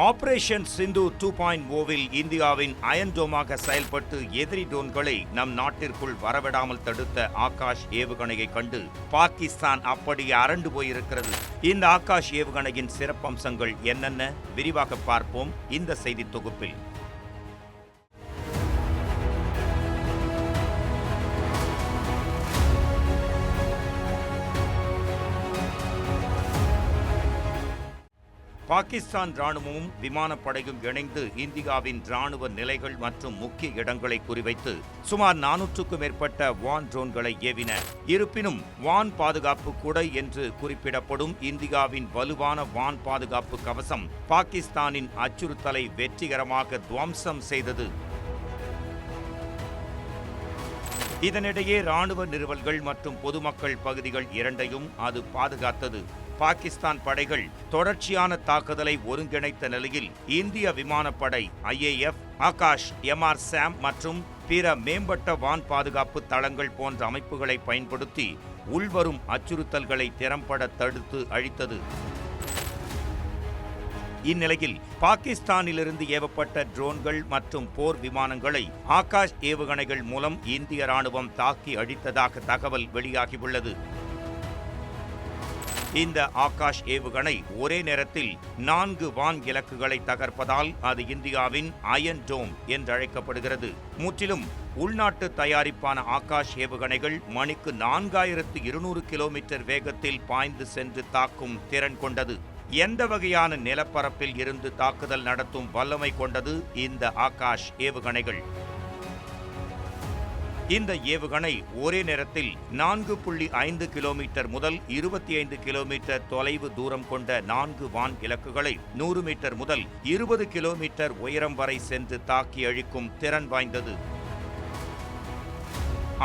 Operation சிந்து 2.0வில் இந்தியாவின் iron டோமாக செயல்பட்டு எதிரி ட்ரோன்களை நம் நாட்டிற்குள் வரவிடாமல் தடுத்த ஆகாஷ் ஏவுகணையை கண்டு பாகிஸ்தான் அப்படி அரண்டு போயிருக்கிறது. இந்த ஆகாஷ் ஏவுகணையின் சிறப்பம்சங்கள் என்னென்ன விரிவாக பார்ப்போம் இந்த செய்தி தொகுப்பில். பாகிஸ்தான் ராணுவமும் விமானப்படையும் இணைந்து இந்தியாவின் ராணுவ நிலைகள் மற்றும் முக்கிய இடங்களை குறிவைத்து சுமார் 400க்கும் மேற்பட்ட வான் ட்ரோன்களை ஏவின. இருப்பினும் வான் பாதுகாப்பு குடை என்று குறிப்பிடப்படும் இந்தியாவின் வலுவான வான் பாதுகாப்பு கவசம் பாகிஸ்தானின் அச்சுறுத்தலை வெற்றிகரமாக துவம்சம் செய்தது. இதனிடையே ராணுவ நிறுவல்கள் மற்றும் பொதுமக்கள் பகுதிகள் இரண்டையும் அது பாதுகாத்தது. பாகிஸ்தான் படைகள் தொடர்ச்சியான தாக்குதலை ஒருங்கிணைத்த நிலையில் இந்திய விமானப்படை IAF, ஆகாஷ், MR-SAM மற்றும் பிற மேம்பட்ட வான் பாதுகாப்பு தளங்கள் போன்ற அமைப்புகளை பயன்படுத்தி உள்வரும் அச்சுறுத்தல்களை திறம்பட தடுத்து அழித்தது. இந்நிலையில் பாகிஸ்தானிலிருந்து ஏவப்பட்ட ட்ரோன்கள் மற்றும் போர் விமானங்களை ஆகாஷ் ஏவுகணைகள் மூலம் இந்திய ராணுவம் தாக்கி அழித்ததாக தகவல் வெளியாகியுள்ளது. இந்த ஆகாஷ் ஏவுகணை ஒரே நேரத்தில் 4 வான் இலக்குகளை தகர்ப்பதால் அது இந்தியாவின் அயன் டோம் என்றழைக்கப்படுகிறது. முற்றிலும் உள்நாட்டு தயாரிப்பான ஆகாஷ் ஏவுகணைகள் மணிக்கு 4200 கிலோமீட்டர் வேகத்தில் பாய்ந்து சென்று தாக்கும் திறன் கொண்டது. எந்த வகையான நிலப்பரப்பில் இருந்து தாக்குதல் நடத்தும் வல்லமை கொண்டது இந்த ஆகாஷ் ஏவுகணைகள். இந்த ஏவுகணை ஒரே நேரத்தில் 4.5 கிலோமீட்டர் முதல் 25 கிலோமீட்டர் தொலைவு தூரம் கொண்ட 4 வான் இலக்குகளை 100 மீட்டர் முதல் 20 கிலோமீட்டர் உயரம் வரை சென்று தாக்கி அழிக்கும் திறன் வாய்ந்தது.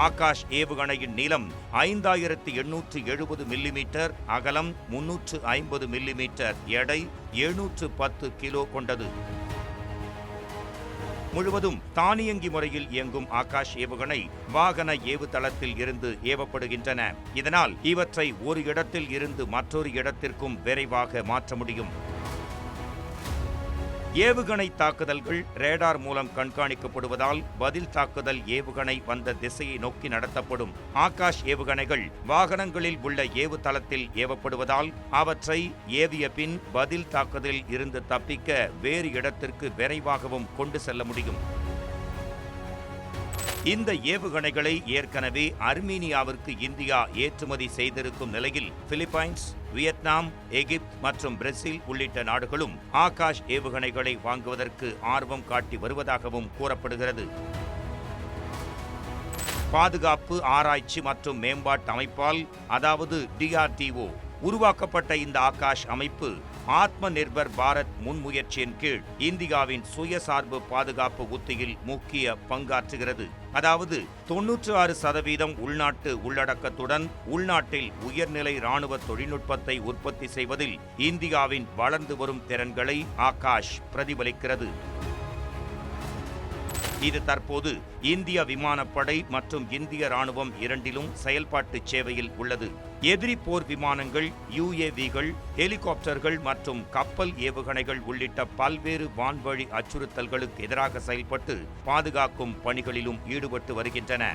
ஆகாஷ் ஏவுகணையின் நீளம் 5870 மில்லிமீட்டர், அகலம் 350 மில்லிமீட்டர், எடை 710 கிலோ கொண்டது. முழுவதும் தானியங்கி முறையில் இயங்கும் ஆகாஷ் ஏவுகணை வாகன ஏவுதளத்தில் இருந்து ஏவப்படுகின்றன. இதனால் இவற்றை ஒரு இடத்தில் இருந்து மற்றொரு இடத்திற்கும் விரைவாக மாற்ற முடியும். ஏவுகணை தாக்குதல்கள் ரேடார் மூலம் கண்காணிக்கப்படுவதால் பதில் தாக்குதல் ஏவுகணை வந்த திசையை நோக்கி நடத்தப்படும். ஆகாஷ் ஏவுகணைகள் வாகனங்களில் உள்ள ஏவுதளத்தில் ஏவப்படுவதால் அவற்றை ஏவிய பின் பதில் தாக்குதலில் இருந்து தப்பிக்க வேறு இடத்திற்கு விரைவாகவும் கொண்டு செல்ல முடியும். இந்த ஏவுகணைகளை ஏற்கனவே அர்மீனியாவிற்கு இந்தியா ஏற்றுமதி செய்திருக்கும் நிலையில் பிலிப்பைன்ஸ், வியட்நாம், எகிப்து மற்றும் பிரேசில் உள்ளிட்ட நாடுகளும் ஆகாஷ் ஏவுகணைகளை வாங்குவதற்கு ஆர்வம் காட்டி வருவதாகவும் கூறப்படுகிறது. பாதுகாப்பு ஆராய்ச்சி மற்றும் மேம்பாட்டு அமைப்பால், அதாவது DRDO உருவாக்கப்பட்ட இந்த ஆகாஷ் அமைப்பு ஆத்ம நிர்பர் பாரத் முன்முயற்சியின் கீழ் இந்தியாவின் சுயசார்பு பாதுகாப்பு உத்தியில் முக்கிய பங்காற்றுகிறது. அதாவது 96% உள்நாட்டு உள்ளடக்கத்துடன் உள்நாட்டில் உயர்நிலை ராணுவ தொழில்நுட்பத்தை உற்பத்தி செய்வதில் இந்தியாவின் வளர்ந்து வரும் திறன்களை ஆகாஷ் பிரதிபலிக்கிறது. இது தற்போது இந்திய விமானப்படை மற்றும் இந்திய ராணுவம் இரண்டிலும் செயல்பாட்டு சேவையில் உள்ளது. எதிரி போர் விமானங்கள், UAVகள், ஹெலிகாப்டர்கள் மற்றும் கப்பல் ஏவுகணைகள் உள்ளிட்ட பல்வேறு வான்வழி அச்சுறுத்தல்களுக்கு எதிராக செயல்பட்டு பாதுகாக்கும் பணிகளிலும் ஈடுபட்டு வருகின்றன.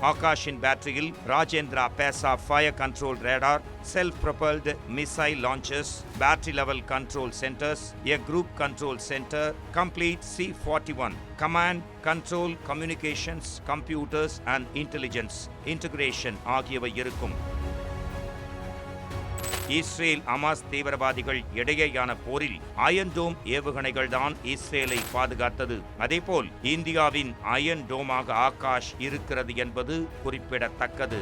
ஆகாஷின் பேட்டரியில் ராஜேந்திரா பேசா fire control radar, self-propelled missile launchers, battery level control centers, a group control center, complete C-41, command, control, communications, computers and intelligence integration ஆகியவை இருக்கும். இஸ்ரேல் ஹமாஸ் தீவிரவாதிகள் இடையேயான போரில் அயன் டோம் ஏவுகணைகள்தான் இஸ்ரேலை பாதுகாத்தது. அதேபோல் இந்தியாவின் அயன் டோமாக ஆகாஷ் இருக்கிறது என்பது குறிப்பிடத்தக்கது.